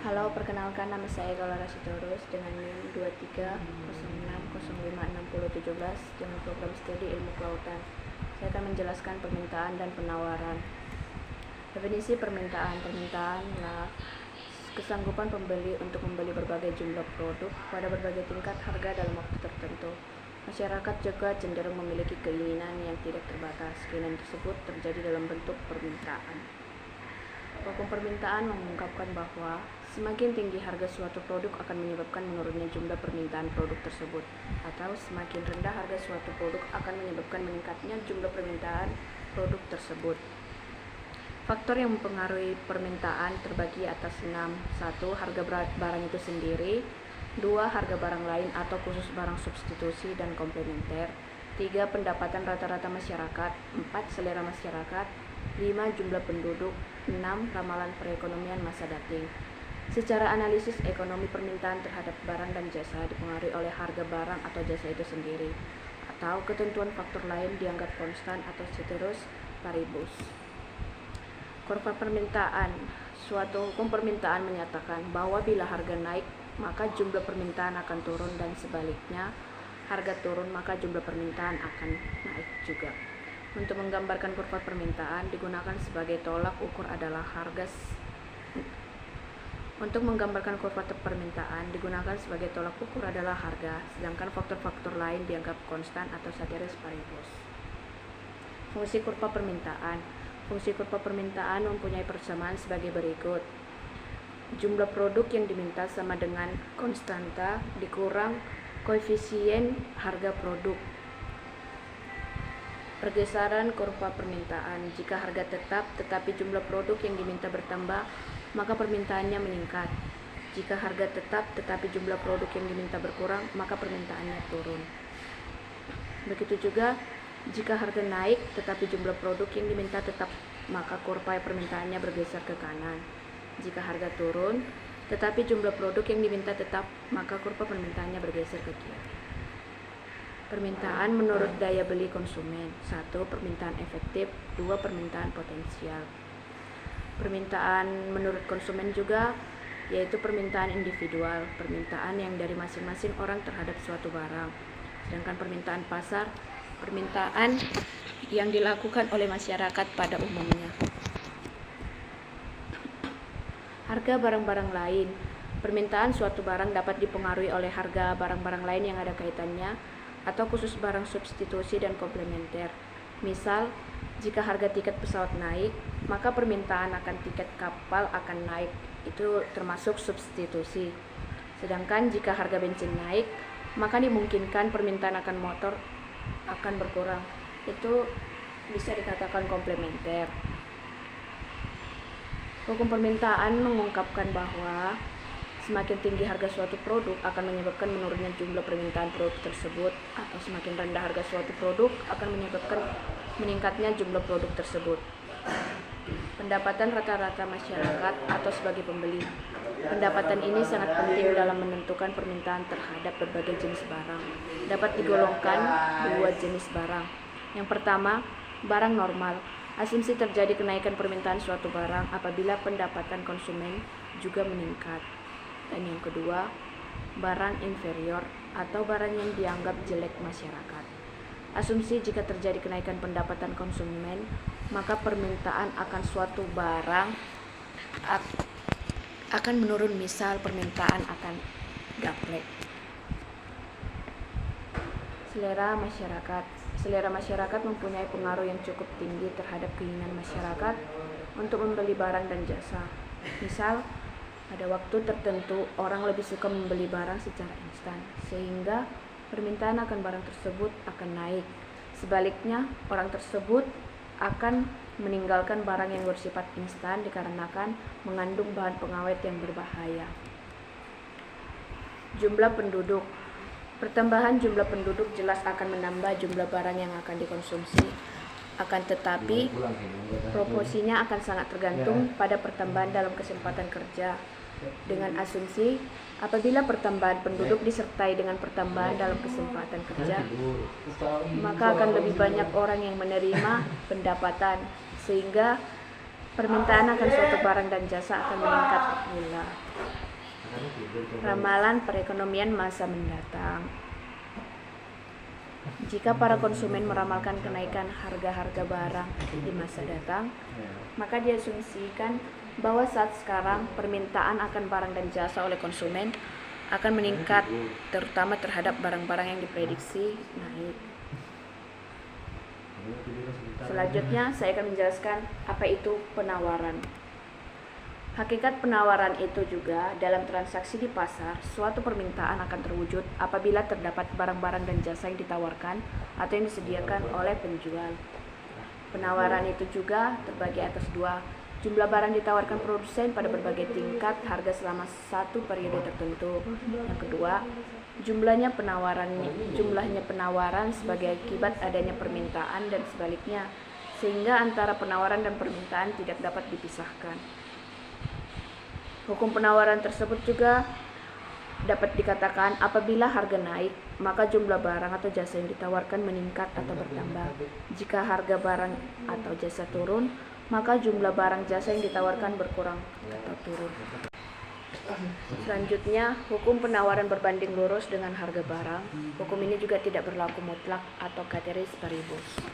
Halo, perkenalkan nama saya Galara Sitorus dengan NIM 2306056017 dengan program studi ilmu kelautan. Saya akan menjelaskan permintaan dan penawaran. Definisi permintaan. Permintaan adalah kesanggupan pembeli untuk membeli berbagai jumlah produk pada berbagai tingkat harga dalam waktu tertentu. Masyarakat juga cenderung memiliki keinginan yang tidak terbatas. Keinginan tersebut terjadi dalam bentuk permintaan. Hukum permintaan mengungkapkan bahwa semakin tinggi harga suatu produk akan menyebabkan menurunnya jumlah permintaan produk tersebut, atau semakin rendah harga suatu produk akan menyebabkan meningkatnya jumlah permintaan produk tersebut. Faktor yang mempengaruhi permintaan terbagi atas 6. 1. Harga barang itu sendiri. 2. Harga barang lain atau khusus barang substitusi dan komplementer. 3. Pendapatan rata-rata masyarakat. 4. Selera masyarakat. 5. Jumlah penduduk. 6. Ramalan perekonomian masa dating. Secara analisis ekonomi, permintaan terhadap barang dan jasa dipengaruhi oleh harga barang atau jasa itu sendiri, atau ketentuan faktor lain dianggap konstan atau ceteris paribus. Kurva permintaan. Suatu hukum permintaan menyatakan bahwa bila harga naik, maka jumlah permintaan akan turun, dan sebaliknya, harga turun maka jumlah permintaan akan naik juga. Untuk menggambarkan kurva permintaan digunakan sebagai tolak ukur adalah harga. Untuk menggambarkan kurva permintaan digunakan sebagai tolak ukur adalah harga, sedangkan faktor-faktor lain dianggap konstan atau ceteris paribus. Fungsi kurva permintaan. Fungsi kurva permintaan mempunyai persamaan sebagai berikut. Jumlah produk yang diminta sama dengan konstanta dikurang koefisien harga produk. Pergeseran kurva permintaan. Jika harga tetap tetapi jumlah produk yang diminta bertambah, maka permintaannya meningkat. Jika harga tetap tetapi jumlah produk yang diminta berkurang, maka permintaannya turun. Begitu juga jika harga naik tetapi jumlah produk yang diminta tetap, maka kurva permintaannya bergeser ke kanan. Jika harga turun tetapi jumlah produk yang diminta tetap, maka kurva permintaannya bergeser ke kiri. Permintaan menurut daya beli konsumen. 1. Permintaan efektif. 2. Permintaan potensial. Permintaan menurut konsumen juga yaitu permintaan individual, permintaan yang dari masing-masing orang terhadap suatu barang. Sedangkan permintaan pasar, permintaan yang dilakukan oleh masyarakat pada umumnya. Harga barang-barang lain. Permintaan suatu barang dapat dipengaruhi oleh harga barang-barang lain yang ada kaitannya atau khusus barang substitusi dan komplementer. Misal, jika harga tiket pesawat naik, maka permintaan akan tiket kapal akan naik. Itu termasuk substitusi. Sedangkan jika harga bensin naik, maka dimungkinkan permintaan akan motor akan berkurang. Itu bisa dikatakan komplementer. Hukum permintaan mengungkapkan bahwa semakin tinggi harga suatu produk akan menyebabkan menurunnya jumlah permintaan produk tersebut, atau semakin rendah harga suatu produk akan menyebabkan meningkatnya jumlah produk tersebut. Pendapatan rata-rata masyarakat atau sebagai pembeli. Pendapatan ini sangat penting dalam menentukan permintaan terhadap berbagai jenis barang. Dapat digolongkan dua jenis barang. Yang pertama, barang normal. Asumsi terjadi kenaikan permintaan suatu barang apabila pendapatan konsumen juga meningkat. Dan yang kedua, barang inferior atau barang yang dianggap jelek masyarakat. Asumsi jika terjadi kenaikan pendapatan konsumen, maka permintaan akan suatu barang akan menurun. Misal, permintaan akan gaplek. Selera masyarakat. Selera masyarakat mempunyai pengaruh yang cukup tinggi terhadap keinginan masyarakat untuk membeli barang dan jasa. Misal, pada waktu tertentu, orang lebih suka membeli barang secara instan, sehingga permintaan akan barang tersebut akan naik. Sebaliknya, orang tersebut akan meninggalkan barang yang bersifat instan dikarenakan mengandung bahan pengawet yang berbahaya. Jumlah penduduk. Pertambahan jumlah penduduk jelas akan menambah jumlah barang yang akan dikonsumsi. Akan tetapi, proporsinya akan sangat tergantung pada pertambahan dalam kesempatan kerja. Dengan asumsi, apabila pertambahan penduduk disertai dengan pertambahan dalam kesempatan kerja, maka akan lebih banyak orang yang menerima pendapatan, sehingga Permintaan akan suatu barang dan jasa akan meningkat pula. Ramalan perekonomian masa mendatang. Jika para konsumen meramalkan kenaikan harga-harga barang di masa datang, maka diasumsikan bahwa saat sekarang permintaan akan barang dan jasa oleh konsumen akan meningkat, terutama terhadap barang-barang yang diprediksi naik. Selanjutnya saya akan menjelaskan apa itu penawaran. Hakikat penawaran itu juga dalam transaksi di pasar, suatu permintaan akan terwujud apabila terdapat barang-barang dan jasa yang ditawarkan atau yang disediakan oleh penjual. Penawaran itu juga terbagi atas dua: jumlah barang ditawarkan produsen pada berbagai tingkat harga selama satu periode tertentu. Yang kedua, jumlahnya penawaran sebagai akibat adanya permintaan dan sebaliknya, sehingga antara penawaran dan permintaan tidak dapat dipisahkan. Hukum penawaran tersebut juga dapat dikatakan apabila harga naik, maka jumlah barang atau jasa yang ditawarkan meningkat atau bertambah. Jika harga barang atau jasa turun, maka jumlah barang jasa yang ditawarkan berkurang atau turun. Selanjutnya, hukum penawaran berbanding lurus dengan harga barang. Hukum ini juga tidak berlaku mutlak atau ceteris paribus.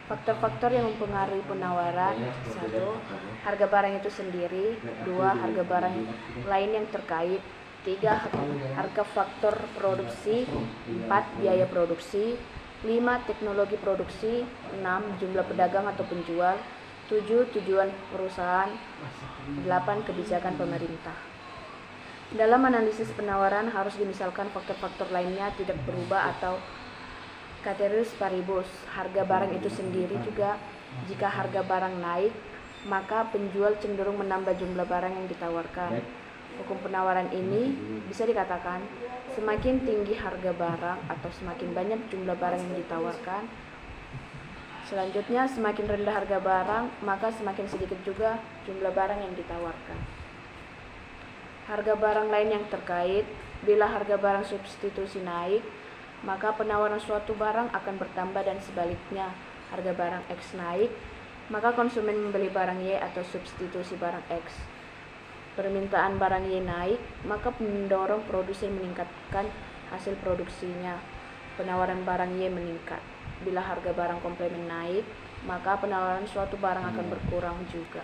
Faktor-faktor yang mempengaruhi penawaran: 1. Harga barang itu sendiri. 2. Harga barang lain yang terkait. 3. Harga faktor produksi. 4. Biaya produksi. 5. Teknologi produksi. 6. Jumlah pedagang atau penjual. 7. Tujuan perusahaan. 8. Kebijakan pemerintah. Dalam analisis penawaran harus dimisalkan faktor-faktor lainnya tidak berubah atau ceteris paribus. Harga barang itu sendiri juga. Jika harga barang naik, maka penjual cenderung menambah jumlah barang yang ditawarkan. Hukum penawaran ini bisa dikatakan semakin tinggi harga barang atau semakin banyak jumlah barang yang ditawarkan. Selanjutnya, semakin rendah harga barang, maka semakin sedikit juga jumlah barang yang ditawarkan. Harga barang lain yang terkait: bila harga barang substitusi naik, maka penawaran suatu barang akan bertambah dan sebaliknya. Harga barang X naik, maka konsumen membeli barang Y atau substitusi barang X. Permintaan barang Y naik, maka mendorong produsen meningkatkan hasil produksinya. Penawaran barang Y meningkat. Bila harga barang komplement naik, maka penawaran suatu barang akan berkurang juga.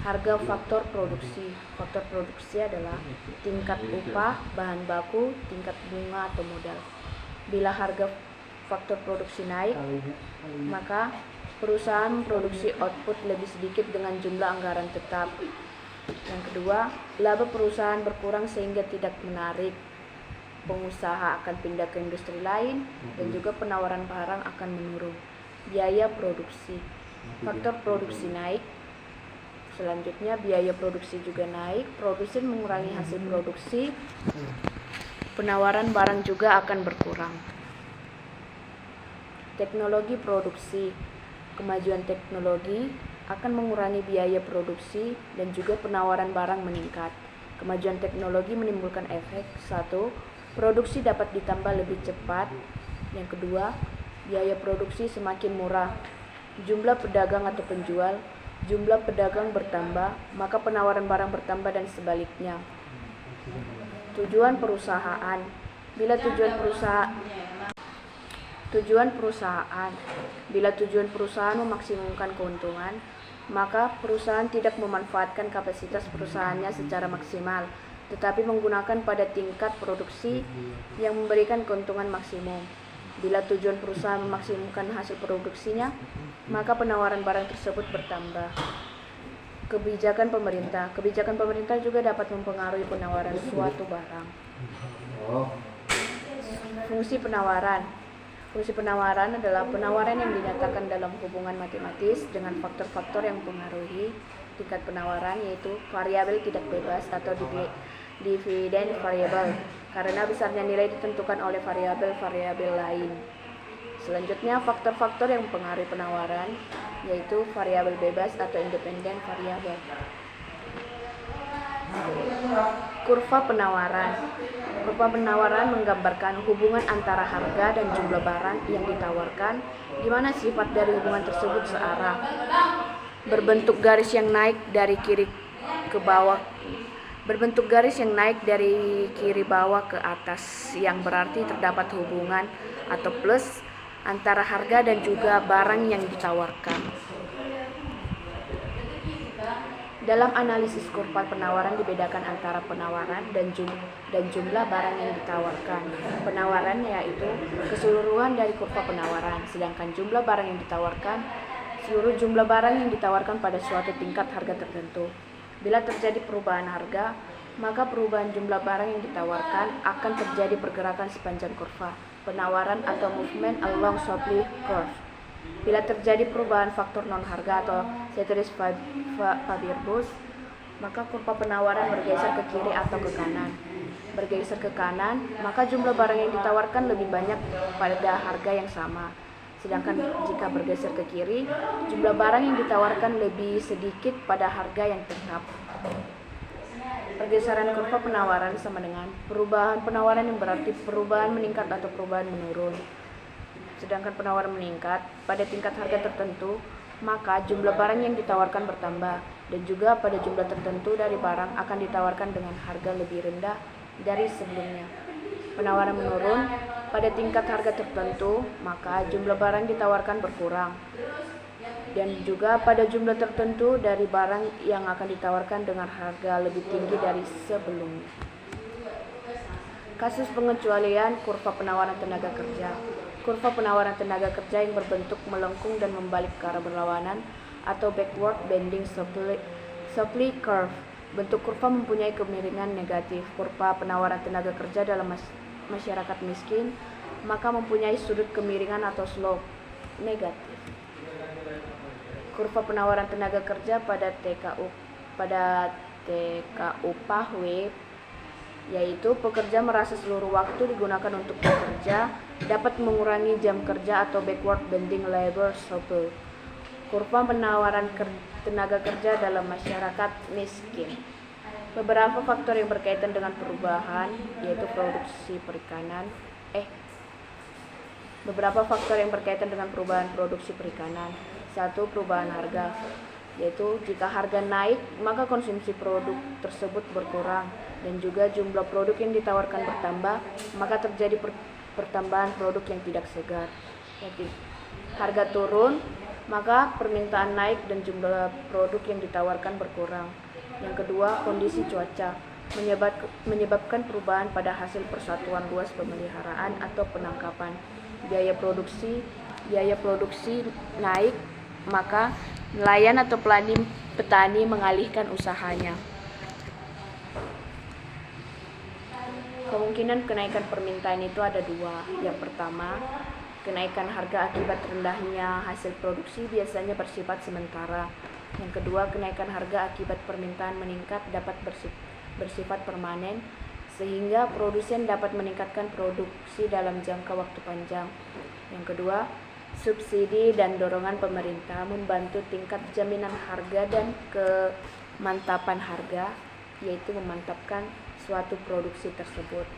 Harga faktor produksi. Faktor produksi adalah tingkat upah, bahan baku, tingkat bunga atau modal. Bila harga faktor produksi naik, maka perusahaan memproduksi output lebih sedikit dengan jumlah anggaran tetap. Yang kedua, laba perusahaan berkurang sehingga tidak menarik. Pengusaha akan pindah ke industri lain dan juga penawaran barang akan menurun. Biaya produksi. Faktor produksi naik. Selanjutnya, biaya produksi juga naik, produsen mengurangi hasil produksi, penawaran barang juga akan berkurang. Teknologi produksi. Kemajuan teknologi akan mengurangi biaya produksi dan juga penawaran barang meningkat. Kemajuan teknologi menimbulkan efek: 1. Produksi dapat ditambah lebih cepat. Yang kedua, biaya produksi semakin murah. Jumlah pedagang atau penjual. Jumlah pedagang bertambah, maka penawaran barang bertambah dan sebaliknya. Tujuan perusahaan. Bila tujuan perusahaan memaksimumkan keuntungan, maka perusahaan tidak memanfaatkan kapasitas perusahaannya secara maksimal, tetapi menggunakan pada tingkat produksi yang memberikan keuntungan maksimum. Bila tujuan perusahaan memaksimumkan hasil produksinya, maka penawaran barang tersebut bertambah. Kebijakan pemerintah. Kebijakan pemerintah juga dapat mempengaruhi penawaran suatu barang. Fungsi penawaran. Fungsi penawaran adalah penawaran yang dinyatakan dalam hubungan matematis dengan faktor-faktor yang mempengaruhi tingkat penawaran, yaitu variabel tidak bebas atau dividend variable, karena besarnya nilai ditentukan oleh variabel-variabel lain. Selanjutnya, faktor-faktor yang mempengaruhi penawaran, yaitu variabel bebas atau independen variabel. Kurva penawaran. Kurva penawaran menggambarkan hubungan antara harga dan jumlah barang yang ditawarkan, di mana sifat dari hubungan tersebut searah. Berbentuk garis yang naik dari kiri ke bawah. Berbentuk garis yang naik dari kiri bawah ke atas, yang berarti terdapat hubungan atau plus antara harga dan juga barang yang ditawarkan. Dalam analisis kurva penawaran dibedakan antara penawaran dan jumlah barang yang ditawarkan. Penawaran yaitu keseluruhan dari kurva penawaran, sedangkan jumlah barang yang ditawarkan seluruh jumlah barang yang ditawarkan pada suatu tingkat harga tertentu. Bila terjadi perubahan harga, maka perubahan jumlah barang yang ditawarkan akan terjadi pergerakan sepanjang kurva penawaran atau movement along supply curve. Bila terjadi perubahan faktor non-harga atau ceteris paribus, maka kurva penawaran bergeser ke kiri atau ke kanan. Bergeser ke kanan, maka jumlah barang yang ditawarkan lebih banyak pada harga yang sama. Sedangkan jika bergeser ke kiri, jumlah barang yang ditawarkan lebih sedikit pada harga yang tetap. Pergeseran kurva penawaran sama dengan perubahan penawaran, yang berarti perubahan meningkat atau perubahan menurun. Sedangkan penawaran meningkat pada tingkat harga tertentu, maka jumlah barang yang ditawarkan bertambah, dan juga pada jumlah tertentu dari barang akan ditawarkan dengan harga lebih rendah dari sebelumnya. Penawaran menurun pada tingkat harga tertentu, maka jumlah barang ditawarkan berkurang, dan juga pada jumlah tertentu dari barang yang akan ditawarkan dengan harga lebih tinggi dari sebelumnya. Kasus pengecualian kurva penawaran tenaga kerja. Kurva penawaran tenaga kerja yang berbentuk melengkung dan membalik ke arah berlawanan atau backward bending supply curve. Bentuk kurva mempunyai kemiringan negatif. Kurva penawaran tenaga kerja dalam masyarakat miskin maka mempunyai sudut kemiringan atau slope negatif. Kurva penawaran tenaga kerja pada TKU upah W, yaitu pekerja merasa seluruh waktu digunakan untuk bekerja, dapat mengurangi jam kerja atau backward bending labor supply. Kurva penawaran tenaga kerja dalam masyarakat miskin. Beberapa faktor yang berkaitan dengan perubahan, yaitu produksi perikanan. Beberapa faktor yang berkaitan dengan perubahan produksi perikanan. 1. Perubahan harga, yaitu jika harga naik, maka konsumsi produk tersebut berkurang, dan juga jumlah produk yang ditawarkan bertambah, maka terjadi pertambahan produk yang tidak segar. Jadi, harga turun, maka permintaan naik dan jumlah produk yang ditawarkan berkurang. Yang kedua, kondisi cuaca menyebabkan perubahan pada hasil persatuan luas pemeliharaan atau penangkapan. Biaya produksi naik, maka nelayan atau petani mengalihkan usahanya. Kemungkinan kenaikan permintaan itu ada dua. Yang pertama, kenaikan harga akibat rendahnya hasil produksi biasanya bersifat sementara. Yang kedua, kenaikan harga akibat permintaan meningkat dapat bersifat permanen, sehingga produsen dapat meningkatkan produksi dalam jangka waktu panjang. Yang kedua, subsidi dan dorongan pemerintah membantu tingkat jaminan harga dan kemantapan harga, yaitu memantapkan suatu produksi tersebut.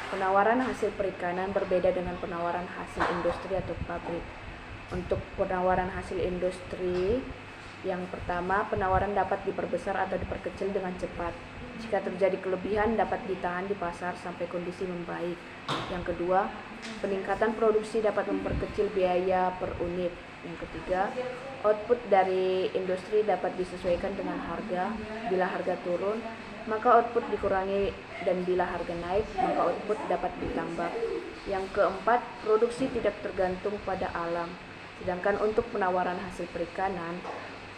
Penawaran hasil perikanan berbeda dengan penawaran hasil industri atau pabrik. Untuk penawaran hasil industri, yang pertama, penawaran dapat diperbesar atau diperkecil dengan cepat. Jika terjadi kelebihan, dapat ditahan di pasar sampai kondisi membaik. Yang kedua, peningkatan produksi dapat memperkecil biaya per unit. Yang ketiga, output dari industri dapat disesuaikan dengan harga. Bila harga turun, maka output dikurangi, dan bila harga naik, maka output dapat ditambah. Yang keempat, produksi tidak tergantung pada alam. Sedangkan untuk penawaran hasil perikanan,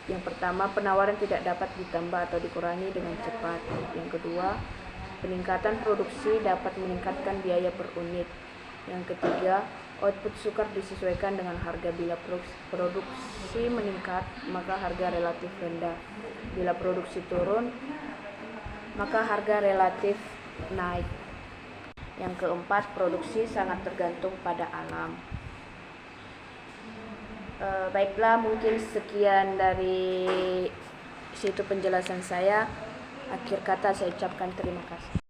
yang pertama, penawaran tidak dapat ditambah atau dikurangi dengan cepat. Yang kedua, peningkatan produksi dapat meningkatkan biaya per unit. Yang ketiga, output sukar disesuaikan dengan harga. Bila produksi meningkat, maka harga relatif rendah. Bila produksi turun, maka harga relatif naik. Yang keempat, produksi sangat tergantung pada alam. Baiklah, mungkin sekian dari situ penjelasan saya. Akhir kata saya ucapkan terima kasih.